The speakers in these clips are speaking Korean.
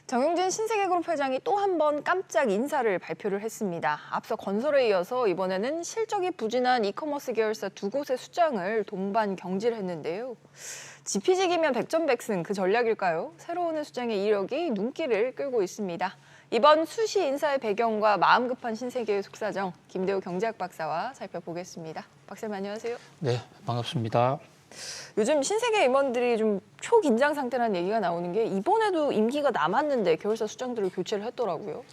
정용진 신세계그룹 회장이 또 한 번 깜짝 인사를 발표를 했습니다. 앞서 건설에 이어서 이번에는 실적이 부진한 이커머스 계열사 두 곳의 수장을 동반 경질했는데요. 지피지기면 백전백승 그 전략일까요? 새로운 수장의 이력이 눈길을 끌고 있습니다. 이번 수시 인사의 배경과 마음 급한 신세계의 속사정, 김대우 경제학 박사와 살펴보겠습니다. 박사님 안녕하세요. 네, 반갑습니다. 요즘 신세계 임원들이 좀 초긴장 상태라는 얘기가 나오는 게 이번에도 임기가 남았는데 계열사 수장들을 교체를 했더라고요.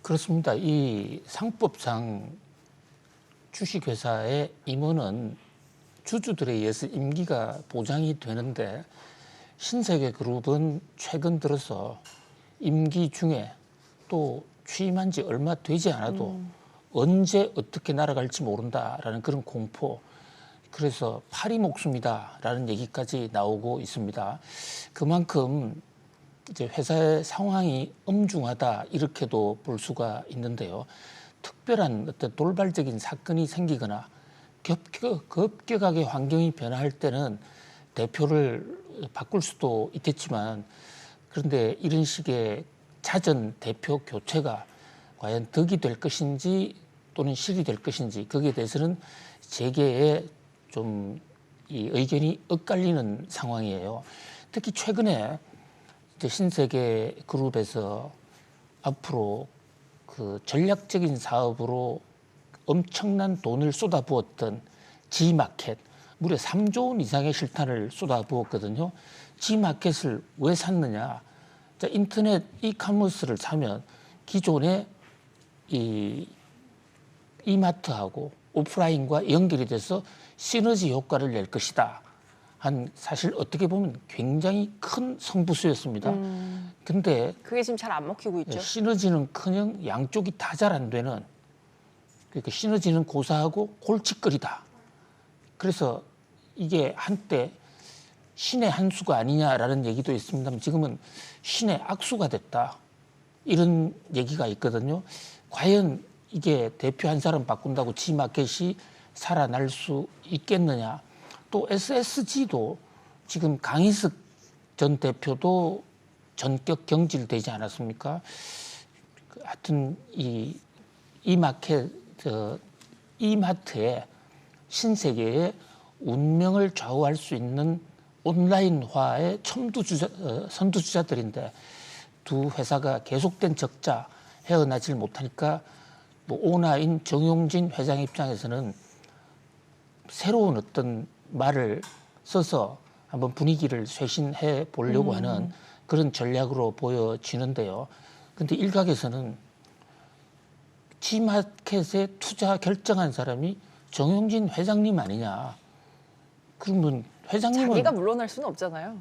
그렇습니다. 이 상법상 주식회사의 임원은 주주들에 의해서 임기가 보장이 되는데 신세계그룹은 최근 들어서 임기 중에 또 취임한 지 얼마 되지 않아도 언제 어떻게 날아갈지 모른다라는 그런 공포, 그래서 파리 목숨이다라는 얘기까지 나오고 있습니다. 그만큼 이제 회사의 상황이 엄중하다 이렇게도 볼 수가 있는데요. 특별한 어떤 돌발적인 사건이 생기거나 급격하게 환경이 변화할 때는 대표를 바꿀 수도 있겠지만, 그런데 이런 식의 잦은 대표 교체가 과연 덕이 될 것인지 또는 실이 될 것인지, 거기에 대해서는 재계의 좀 이 의견이 엇갈리는 상황이에요. 특히 최근에 이제 신세계그룹에서 앞으로 그 전략적인 사업으로 엄청난 돈을 쏟아부었던 G마켓, 무려 3조 원 이상의 실탄을 쏟아부었거든요. G마켓을 왜 샀느냐? 자, 인터넷 이커머스를 사면 기존의 이마트하고 오프라인과 연결이 돼서 시너지 효과를 낼 것이다. 사실 어떻게 보면 굉장히 큰 성부수였습니다. 근데 그게 지금 잘 안 먹히고 있죠. 시너지는커녕 양쪽이 다 잘 안 되는, 그러니까 시너지는 고사하고 골칫거리다. 그래서 이게 한때 신의 한 수가 아니냐라는 얘기도 있습니다만 지금은 신의 악수가 됐다. 이런 얘기가 있거든요. 과연 이게 대표 한 사람 바꾼다고 G마켓이 살아날 수 있겠느냐. 또 SSG도 지금 강희석 전 대표도 전격 경질되지 않았습니까? 하여튼 이마트의 신세계의 운명을 좌우할 수 있는 온라인화의 선두주자들인데 두 회사가 계속된 적자 헤어나질 못하니까 뭐 오나인 정용진 회장 입장에서는 새로운 어떤 말을 써서 한번 분위기를 쇄신해 보려고 하는 그런 전략으로 보여지는데요. 근데 일각에서는 G마켓에 투자 결정한 사람이 정용진 회장님 아니냐. 그러면 회장님은 자기가 물러날 수는 없잖아요.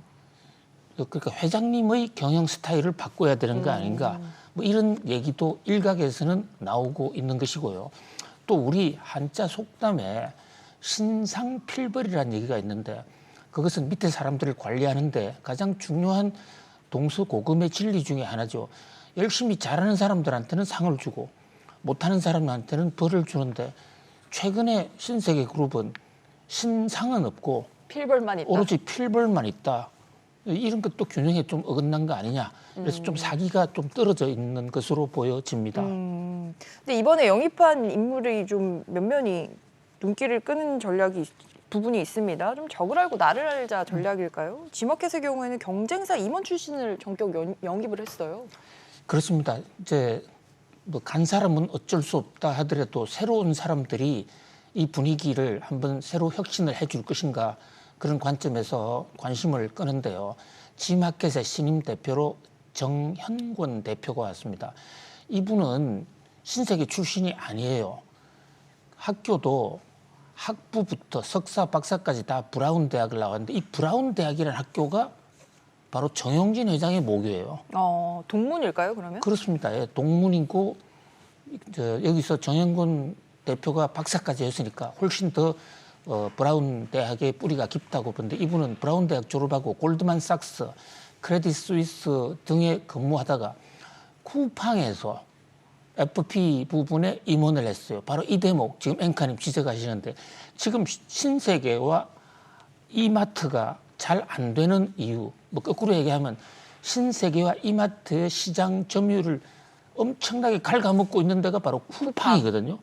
그러니까 회장님의 경영 스타일을 바꿔야 되는 거 아닌가. 뭐 이런 얘기도 일각에서는 나오고 있는 것이고요. 또 우리 한자 속담에 신상필벌이라는 얘기가 있는데, 그것은 밑에 사람들을 관리하는데 가장 중요한 동서고금의 진리 중에 하나죠. 열심히 잘하는 사람들한테는 상을 주고 못하는 사람한테는 벌을 주는데, 최근에 신세계그룹은 신상은 없고 필벌만 있다. 오로지 필벌만 있다. 이런 것도 균형에 좀 어긋난 거 아니냐. 그래서 좀 사기가 좀 떨어져 있는 것으로 보여집니다. 근데 이번에 영입한 인물이 좀 면면이 눈길을 끄는 부분이 있습니다. 좀 적을 알고 나를 알자 전략일까요? G마켓의 경우에는 경쟁사 임원 출신을 전격 영입을 했어요. 그렇습니다. 이제 뭐 간 사람은 어쩔 수 없다 하더라도 새로운 사람들이 이 분위기를 한번 새로 혁신을 해줄 것인가, 그런 관점에서 관심을 끄는데요. G마켓의 신임 대표로 정현권 대표가 왔습니다. 이분은 신세계 출신이 아니에요. 학교도 학부부터 석사, 박사까지 다 브라운 대학을 나왔는데, 이 브라운 대학이라는 학교가 바로 정용진 회장의 모교예요. 동문일까요, 그러면? 그렇습니다. 예, 동문이고 여기서 정현권 대표가 박사까지 했으니까 훨씬 더 브라운 대학의 뿌리가 깊다고 보는데, 이분은 브라운 대학 졸업하고 골드만삭스, 크레딧 스위스 등에 근무하다가 쿠팡에서 FP 부분에 임원을 했어요. 바로 이 대목 지금 앵커님 지적하시는데, 지금 신세계와 이마트가 잘 안 되는 이유, 뭐 거꾸로 얘기하면 신세계와 이마트의 시장 점유율을 엄청나게 갉아먹고 있는 데가 바로 쿠팡이거든요.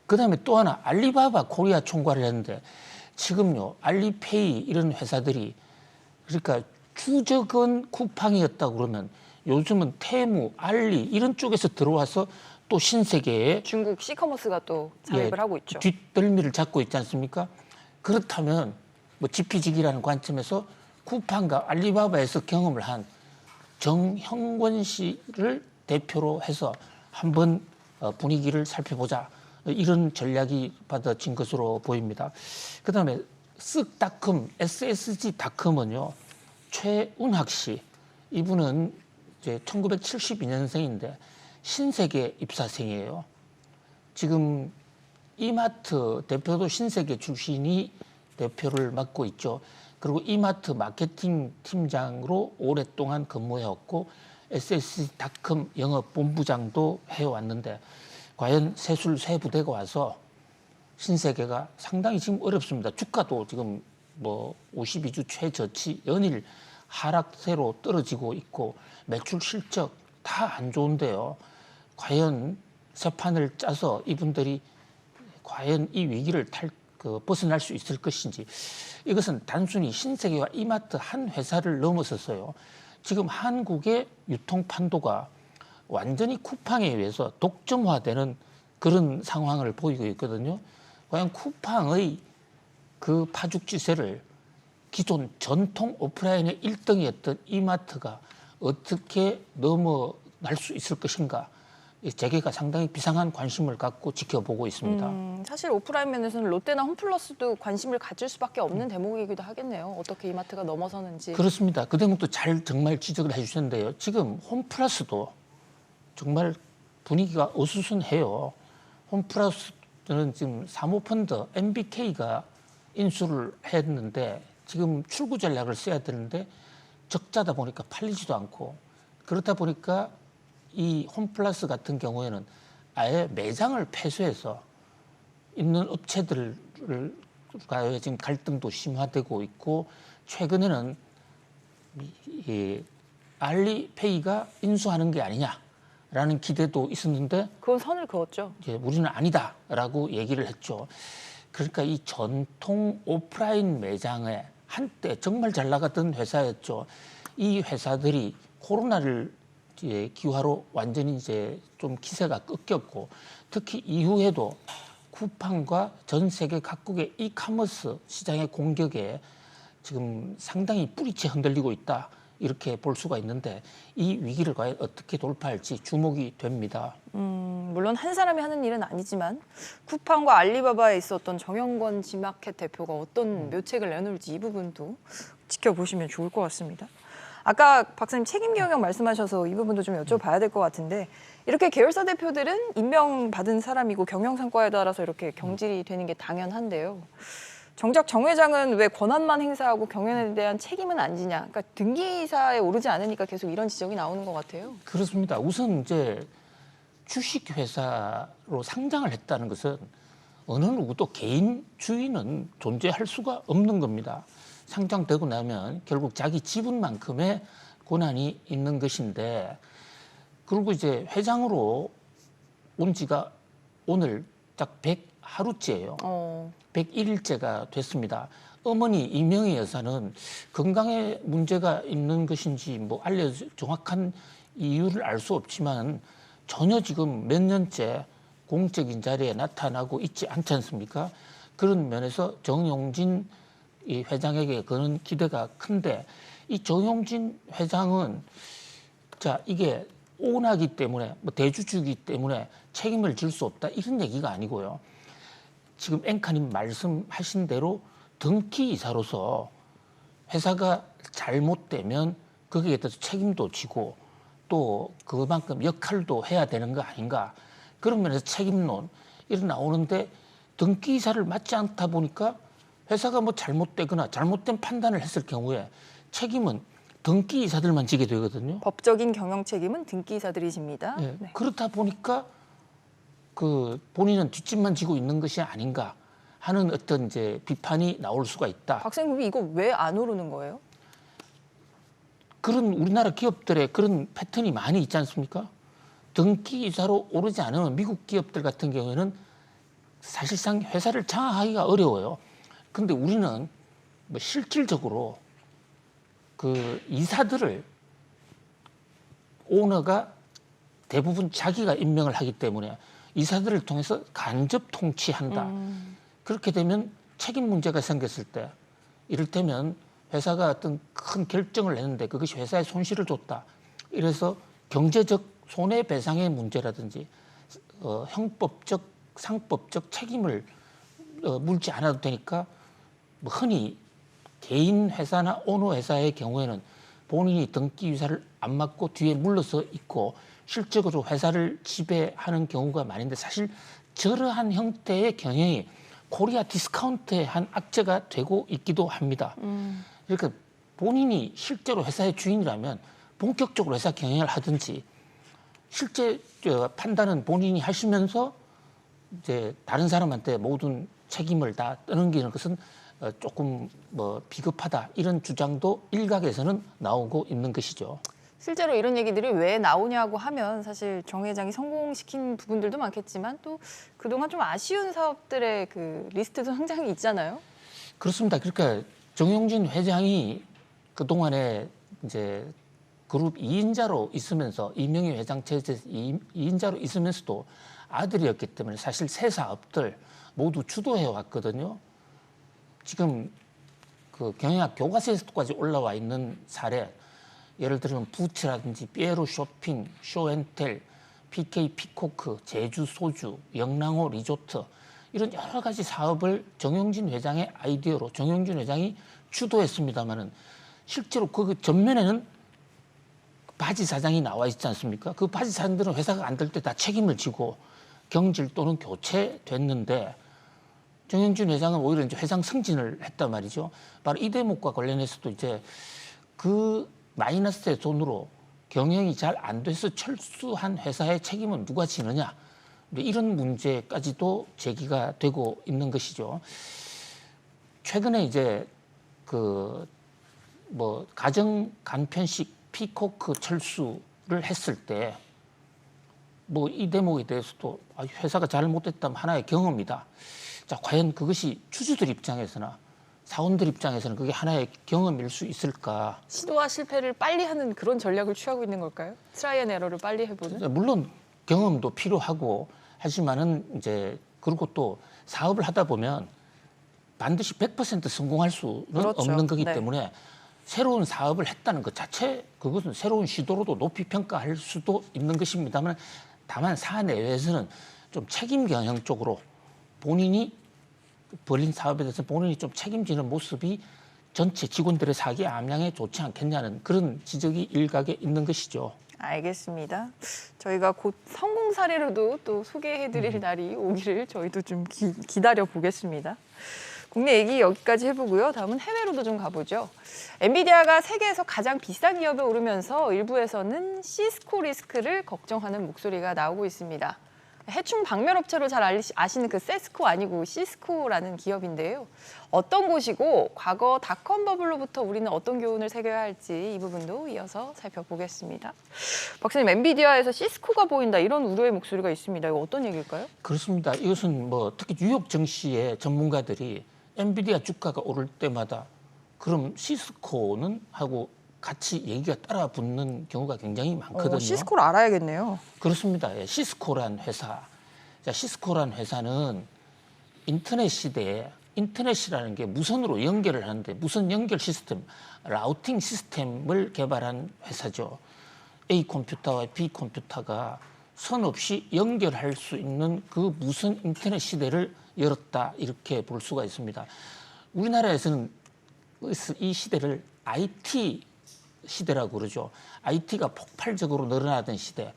그다음에 또 하나 알리바바 코리아 총괄을 했는데 지금요 알리페이 이런 회사들이 그러니까 추적은 쿠팡이었다 그러면 요즘은 테무, 알리 이런 쪽에서 들어와서 또 신세계에 중국 시커머스가 또 자립을 하고 있죠. 뒷덜미를 잡고 있지 않습니까? 그렇다면 뭐 지피지기라는 관점에서 쿠팡과 알리바바에서 경험을 한 정형권 씨를 대표로 해서 한번 분위기를 살펴보자. 이런 전략이 받아진 것으로 보입니다. 그다음에 쓱닷컴, SSG닷컴은요. 최운학 씨, 이분은 이제 1972년생인데 신세계 입사생이에요. 지금 이마트 대표도 신세계 출신이 대표를 맡고 있죠. 그리고 이마트 마케팅 팀장으로 오랫동안 근무해왔고 SS닷컴 영업본부장도 해왔는데 과연 세술세부대가 와서 신세계가 상당히 지금 어렵습니다. 주가도 지금 뭐 52주 최저치 연일 하락세로 떨어지고 있고 매출 실적 다 안 좋은데요. 과연 새 판을 짜서 이분들이 과연 이 위기를 벗어날 수 있을 것인지 이것은 단순히 신세계와 이마트 한 회사를 넘어섰어요. 지금 한국의 유통 판도가 완전히 쿠팡에 의해서 독점화되는 그런 상황을 보이고 있거든요. 과연 쿠팡의 그 파죽지세를 기존 전통 오프라인의 1등이었던 이마트가 어떻게 넘어날 수 있을 것인가. 재계가 상당히 비상한 관심을 갖고 지켜보고 있습니다. 사실 오프라인 면에서는 롯데나 홈플러스도 관심을 가질 수밖에 없는 대목이기도 하겠네요. 어떻게 이마트가 넘어서는지. 그렇습니다. 그 대목도 정말 지적을 해주셨는데요. 지금 홈플러스도 정말 분위기가 어수선해요. 홈플러스는 지금 사모펀드 MBK가 인수를 했는데 지금 출구 전략을 써야 되는데 적자다 보니까 팔리지도 않고 그렇다 보니까 이 홈플러스 같은 경우에는 아예 매장을 폐쇄해서 있는 업체들과의 지금 갈등도 심화되고 있고 최근에는 이 알리페이가 인수하는 게 아니냐라는 기대도 있었는데 그건 선을 그었죠. 이제 우리는 아니다라고 얘기를 했죠. 그러니까 이 전통 오프라인 매장에 한때 정말 잘 나갔던 회사였죠. 이 회사들이 코로나를 기화로 완전히 이제 좀 기세가 꺾였고 특히 이후에도 쿠팡과 전 세계 각국의 이커머스 시장의 공격에 지금 상당히 뿌리채 흔들리고 있다. 이렇게 볼 수가 있는데 이 위기를 과연 어떻게 돌파할지 주목이 됩니다. 물론 한 사람이 하는 일은 아니지만 쿠팡과 알리바바에 있었던 정형권 지마켓 대표가 어떤 묘책을 내놓을지 이 부분도 지켜보시면 좋을 것 같습니다. 아까 박사님 책임 경영 말씀하셔서 이 부분도 좀 여쭤봐야 될 것 같은데 이렇게 계열사 대표들은 임명받은 사람이고 경영 성과에 따라서 이렇게 경질이 되는 게 당연한데요. 정작 정 회장은 왜 권한만 행사하고 경영에 대한 책임은 안 지냐. 그러니까 등기사에 오르지 않으니까 계속 이런 지적이 나오는 것 같아요. 그렇습니다. 우선 이제 주식회사로 상장을 했다는 것은 어느 누구도 개인 주인은 존재할 수가 없는 겁니다. 상장되고 나면 결국 자기 지분만큼의 권한이 있는 것인데 그리고 이제 회장으로 온 지가 오늘 딱 100하루째예요. 101일째가 됐습니다. 어머니 이명희 여사는 건강에 문제가 있는 것인지 뭐 정확한 이유를 알 수 없지만 전혀 지금 몇 년째 공적인 자리에 나타나고 있지 않지 않습니까? 그런 면에서 정용진 이 회장에게 그런 기대가 큰데 이 정용진 회장은 자 이게 오나기 때문에 뭐 대주주이기 때문에 책임을 질 수 없다 이런 얘기가 아니고요. 지금 앵커님 말씀하신 대로 등기이사로서 회사가 잘못되면 거기에 대해서 책임도 지고 또 그만큼 역할도 해야 되는 거 아닌가 그런 면에서 책임론 이런 나오는데 등기이사를 맡지 않다 보니까 회사가 뭐 잘못되거나 잘못된 판단을 했을 경우에 책임은 등기이사들만 지게 되거든요. 법적인 경영 책임은 등기이사들이 집니다. 네. 네. 그렇다 보니까 그 본인은 뒷짐만 지고 있는 것이 아닌가 하는 어떤 이제 비판이 나올 수가 있다. 박사님 이거 왜 안 오르는 거예요? 그런 우리나라 기업들의 그런 패턴이 많이 있지 않습니까? 등기 이사로 오르지 않으면 미국 기업들 같은 경우에는 사실상 회사를 장악하기가 어려워요. 근데 우리는 뭐 실질적으로 그 이사들을 오너가 대부분 자기가 임명을 하기 때문에 이사들을 통해서 간접 통치한다. 그렇게 되면 책임 문제가 생겼을 때 이를테면 회사가 어떤 큰 결정을 했는데 그것이 회사에 손실을 줬다. 이래서 경제적 손해배상의 문제라든지 형법적, 상법적 책임을 물지 않아도 되니까 뭐 흔히 개인 회사나 오너 회사의 경우에는 본인이 등기 유사를 안 맡고 뒤에 물러서 있고 실적으로 회사를 지배하는 경우가 많은데 사실 저러한 형태의 경영이 코리아 디스카운트의 한 악재가 되고 있기도 합니다. 그러니까 본인이 실제로 회사의 주인이라면 본격적으로 회사 경영을 하든지 실제 판단은 본인이 하시면서 이제 다른 사람한테 모든 책임을 다 떠넘기는 것은 조금 뭐 비겁하다 이런 주장도 일각에서는 나오고 있는 것이죠. 실제로 이런 얘기들이 왜 나오냐고 하면 사실 정 회장이 성공시킨 부분들도 많겠지만 또 그동안 좀 아쉬운 사업들의 그 리스트도 상당히 있잖아요. 그렇습니다. 그러니까 정용진 회장이 그동안에 이제 그룹 2인자로 있으면서 이명희 회장 체제에서 2인자로 있으면서도 아들이었기 때문에 사실 새 사업들 모두 주도해 왔거든요. 지금 그 경영학 교과서에서까지 올라와 있는 사례, 예를 들면 부츠라든지 피에로 쇼핑, 쇼앤텔, PK 피코크, 제주 소주, 영랑호 리조트 이런 여러 가지 사업을 정용진 회장의 아이디어로 정용진 회장이 주도했습니다마는 실제로 그 전면에는 바지 사장이 나와 있지 않습니까? 그 바지 사장들은 회사가 안 될 때 다 책임을 지고 경질 또는 교체됐는데 정영진 회장은 오히려 이제 회장 승진을 했단 말이죠. 바로 이 대목과 관련해서도 이제 그 마이너스의 돈으로 경영이 잘 안 돼서 철수한 회사의 책임은 누가 지느냐. 이런 문제까지도 제기가 되고 있는 것이죠. 최근에 이제 그 뭐 가정 간편식 피코크 철수를 했을 때 뭐 이 대목에 대해서도 회사가 잘못됐다면 하나의 경험이다. 자, 과연 그것이 주주들 입장에서나 사원들 입장에서는 그게 하나의 경험일 수 있을까? 시도와 실패를 빨리 하는 그런 전략을 취하고 있는 걸까요? 트라이 앤 에러를 빨리 해보는? 물론 경험도 필요하고 하지만은 이제 그리고 또 사업을 하다 보면 반드시 100% 성공할 수는 그렇죠. 없는 거기 네. 때문에 새로운 사업을 했다는 것 자체 그것은 새로운 시도로도 높이 평가할 수도 있는 것입니다만 다만 사내외에서는 좀 책임 경영 쪽으로 본인이 벌린 사업에 대해서 본인이 좀 책임지는 모습이 전체 직원들의 사기 암양에 좋지 않겠냐는 그런 지적이 일각에 있는 것이죠. 알겠습니다. 저희가 곧 성공 사례로도 또 소개해드릴 날이 오기를 저희도 좀 기다려 보겠습니다. 국내 얘기 여기까지 해보고요. 다음은 해외로도 좀 가보죠. 엔비디아가 세계에서 가장 비싼 기업에 오르면서 일부에서는 시스코 리스크를 걱정하는 목소리가 나오고 있습니다. 해충 박멸업체로 잘 아시는 그 세스코 아니고 시스코라는 기업인데요. 어떤 곳이고 과거 닷컴 버블로부터 우리는 어떤 교훈을 새겨야 할지 이 부분도 이어서 살펴보겠습니다. 박사님, 엔비디아에서 시스코가 보인다 이런 우려의 목소리가 있습니다. 이거 어떤 얘기일까요? 그렇습니다. 이것은 뭐 특히 뉴욕 증시의 전문가들이 엔비디아 주가가 오를 때마다 그럼 시스코는 하고 같이 얘기가 따라 붙는 경우가 굉장히 많거든요. 시스코를 알아야겠네요. 그렇습니다. 예, 시스코란 회사. 자, 시스코란 회사는 인터넷 시대에 인터넷이라는 게 무선으로 연결을 하는데 무선 연결 시스템, 라우팅 시스템을 개발한 회사죠. A 컴퓨터와 B 컴퓨터가 선 없이 연결할 수 있는 그 무선 인터넷 시대를 열었다 이렇게 볼 수가 있습니다. 우리나라에서는 이 시대를 IT 시대라고 그러죠. IT가 폭발적으로 늘어나던 시대.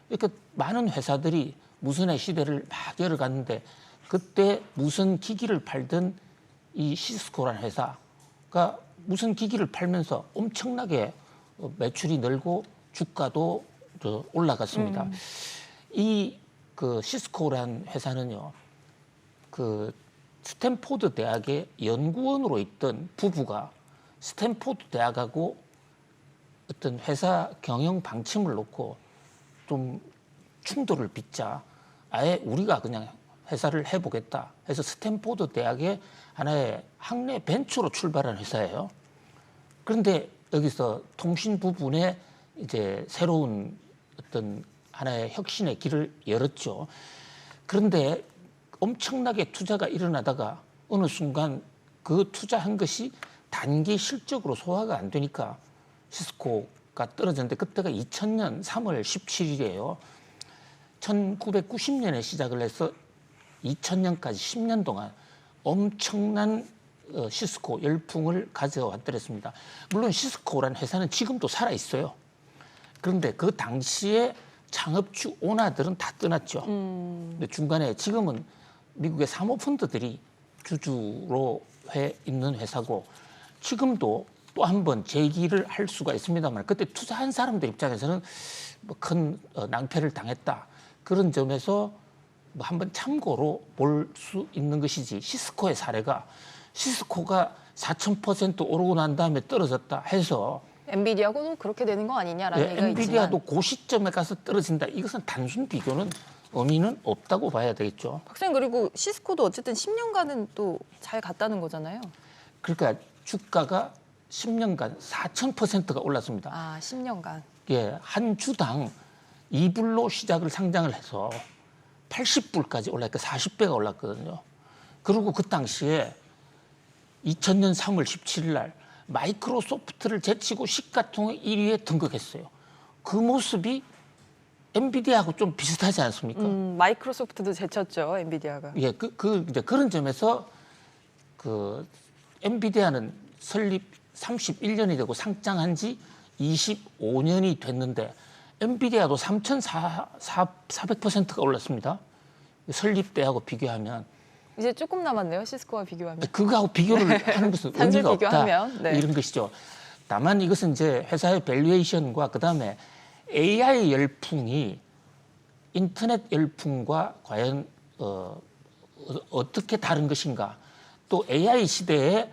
그러니까 많은 회사들이 무선의 시대를 막 열어갔는데 그때 무선 기기를 팔던 이 시스코라는 회사가 무선 기기를 팔면서 엄청나게 매출이 늘고 주가도 올라갔습니다. 이 그 시스코란 회사는요, 그 스탠포드 대학의 연구원으로 있던 부부가 스탠포드 대학하고 어떤 회사 경영 방침을 놓고 좀 충돌을 빚자 아예 우리가 그냥 회사를 해보겠다 해서 스탠포드 대학의 하나의 학내 벤처로 출발한 회사예요. 그런데 여기서 통신 부분에 이제 새로운 어떤 하나의 혁신의 길을 열었죠. 그런데 엄청나게 투자가 일어나다가 어느 순간 그 투자한 것이 단기 실적으로 소화가 안 되니까 시스코가 떨어졌는데 그때가 2000년 3월 17일이에요. 1990년에 시작을 해서 2000년까지 10년 동안 엄청난 시스코 열풍을 가져왔더랬습니다. 물론 시스코라는 회사는 지금도 살아 있어요. 그런데 그 당시에 창업주 오너들은 다 떠났죠. 근데 중간에 지금은 미국의 사모펀드들이 주주로 해 있는 회사고 지금도 또 한 번 재기를 할 수가 있습니다만 그때 투자한 사람들 입장에서는 뭐 큰 낭패를 당했다. 그런 점에서 뭐 한번 참고로 볼 수 있는 것이지 시스코의 사례가 시스코가 4000% 오르고 난 다음에 떨어졌다 해서 엔비디아고도 그렇게 되는 거 아니냐라는 얘기가 엔비디아도 있지만 그 시점에 가서 떨어진다. 이것은 단순 비교는 의미는 없다고 봐야 되겠죠. 박사님 그리고 시스코도 어쨌든 10년간은 또 잘 갔다는 거잖아요. 그러니까 주가가 10년간 4000%가 올랐습니다. 아 10년간. 예, 한 주당 2불로 시작을 상장을 해서 80불까지 올랐니까 40배가 올랐거든요. 그리고 그 당시에 2000년 3월 17일 날 마이크로소프트를 제치고 시가총액 1위에 등극했어요. 그 모습이 엔비디아하고 좀 비슷하지 않습니까? 마이크로소프트도 제쳤죠 엔비디아가. 예, 이제 그런 점에서 그 엔비디아는 설립 31년이 되고 상장한 지 25년이 됐는데 엔비디아도 3,400%가 올랐습니다. 설립 때하고 비교하면 이제 조금 남았네요 시스코와 비교하면. 그거하고 비교를 하는 것은 단순 의미가 없다. 비교하면, 네. 이런 것이죠. 다만 이것은 이제 회사의 밸류에이션과 그다음에 AI 열풍이 인터넷 열풍과 과연 어떻게 다른 것인가. 또 AI 시대에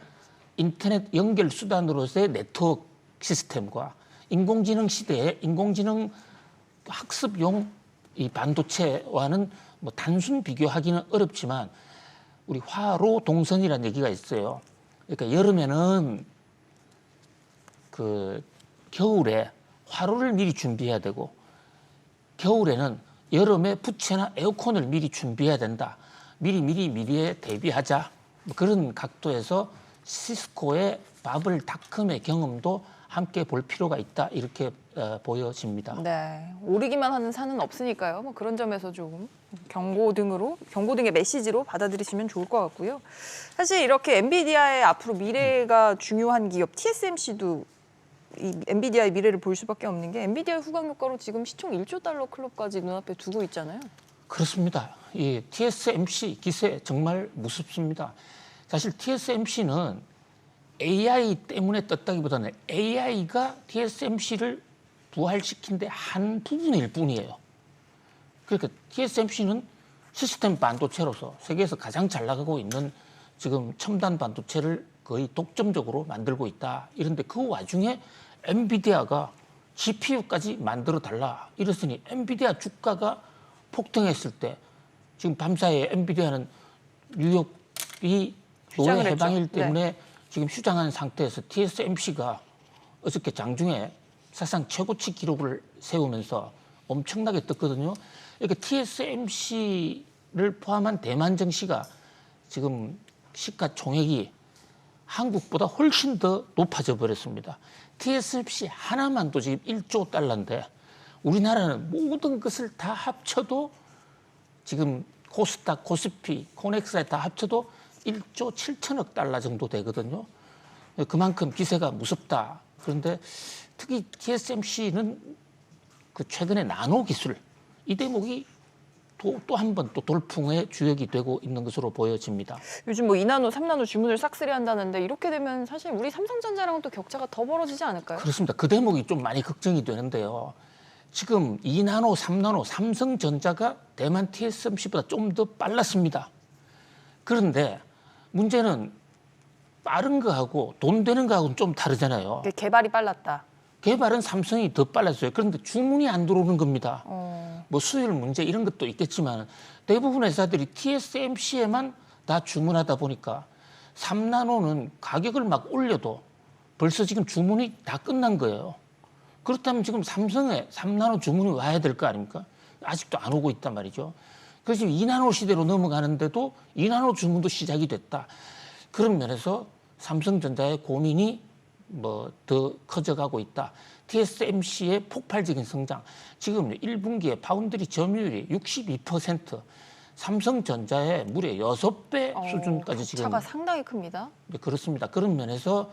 인터넷 연결 수단으로서의 네트워크 시스템과 인공지능 시대에 인공지능 학습용 이 반도체와는 뭐 단순 비교하기는 어렵지만 우리 화로 동선이라는 얘기가 있어요. 그러니까 여름에는 그 겨울에 화로를 미리 준비해야 되고 겨울에는 여름에 부채나 에어컨을 미리 준비해야 된다. 미리에 대비하자. 뭐 그런 각도에서 시스코의 바블닷컴의 경험도 함께 볼 필요가 있다. 이렇게 보여집니다. 네, 오르기만 하는 산은 없으니까요. 뭐 그런 점에서 조금 경고등의 메시지로 받아들이시면 좋을 것 같고요. 사실 이렇게 엔비디아의 앞으로 미래가 중요한 기업 TSMC도 이 엔비디아의 미래를 볼 수밖에 없는 게 엔비디아 후광 효과로 지금 시총 1조 달러 클럽까지 눈앞에 두고 있잖아요. 그렇습니다. 이 TSMC 기세 정말 무섭습니다. 사실 TSMC는 AI 때문에 떴다기보다는 AI가 TSMC를 부활시킨 데 한 부분일 뿐이에요. 그러니까 TSMC는 시스템 반도체로서 세계에서 가장 잘 나가고 있는 지금 첨단 반도체를 거의 독점적으로 만들고 있다. 이런데 그 와중에 엔비디아가 GPU까지 만들어 달라. 이랬으니 엔비디아 주가가 폭등했을 때 지금 밤사이에 엔비디아는 뉴욕이 노예 휴장을 해방일 했죠. 때문에 네. 지금 휴장한 상태에서 TSMC가 어저께 장중에 사상 최고치 기록을 세우면서 엄청나게 떴거든요. 이렇게 TSMC를 포함한 대만 증시가 지금 시가총액이 한국보다 훨씬 더 높아져 버렸습니다. TSMC 하나만도 지금 1조 달러인데 우리나라는 모든 것을 다 합쳐도 지금 코스닥, 코스피, 코넥스에 다 합쳐도 1조 7천억 달러 정도 되거든요. 그만큼 기세가 무섭다. 그런데 특히 TSMC는 그 최근에 나노 기술 이 대목이 또 한 번 또 돌풍의 주역이 되고 있는 것으로 보여집니다. 요즘 뭐 2나노, 3나노 주문을 싹쓸이 한다는데 이렇게 되면 사실 우리 삼성전자랑은 또 격차가 더 벌어지지 않을까요? 그렇습니다. 그 대목이 좀 많이 걱정이 되는데요. 지금 2나노, 3나노 삼성전자가 대만 TSMC보다 좀 더 빨랐습니다. 그런데 문제는 빠른 거하고 돈 되는 거하고는 좀 다르잖아요. 개발이 빨랐다. 개발은 삼성이 더 빨랐어요. 그런데 주문이 안 들어오는 겁니다. 어. 뭐 수율 문제 이런 것도 있겠지만 대부분 회사들이 TSMC에만 다 주문하다 보니까 3나노는 가격을 막 올려도 벌써 지금 주문이 다 끝난 거예요. 그렇다면 지금 삼성에 3나노 주문이 와야 될 거 아닙니까? 아직도 안 오고 있단 말이죠. 그래서 지금 2나노 시대로 넘어가는데도 2나노 주문도 시작이 됐다. 그런 면에서 삼성전자의 고민이 뭐 더 커져가고 있다. TSMC의 폭발적인 성장. 지금 1분기에 파운드리 점유율이 62%, 삼성전자의 무려 6배 수준까지 지금. 차가 상당히 큽니다. 네, 그렇습니다. 그런 면에서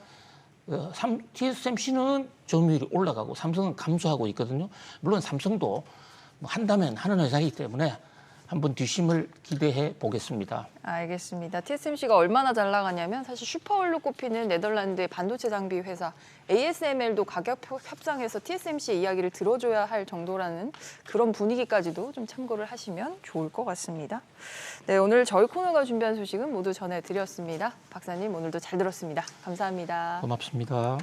TSMC는 점유율이 올라가고 삼성은 감소하고 있거든요. 물론 삼성도 뭐 한다면 하는 회사이기 때문에 한번 뒷심을 기대해 보겠습니다. 알겠습니다. TSMC가 얼마나 잘 나가냐면 사실 슈퍼월로 꼽히는 네덜란드의 반도체 장비 회사 ASML도 가격 협상에서 TSMC의 이야기를 들어줘야 할 정도라는 그런 분위기까지도 좀 참고를 하시면 좋을 것 같습니다. 네, 오늘 저희 코너가 준비한 소식은 모두 전해드렸습니다. 박사님 오늘도 잘 들었습니다. 감사합니다. 고맙습니다.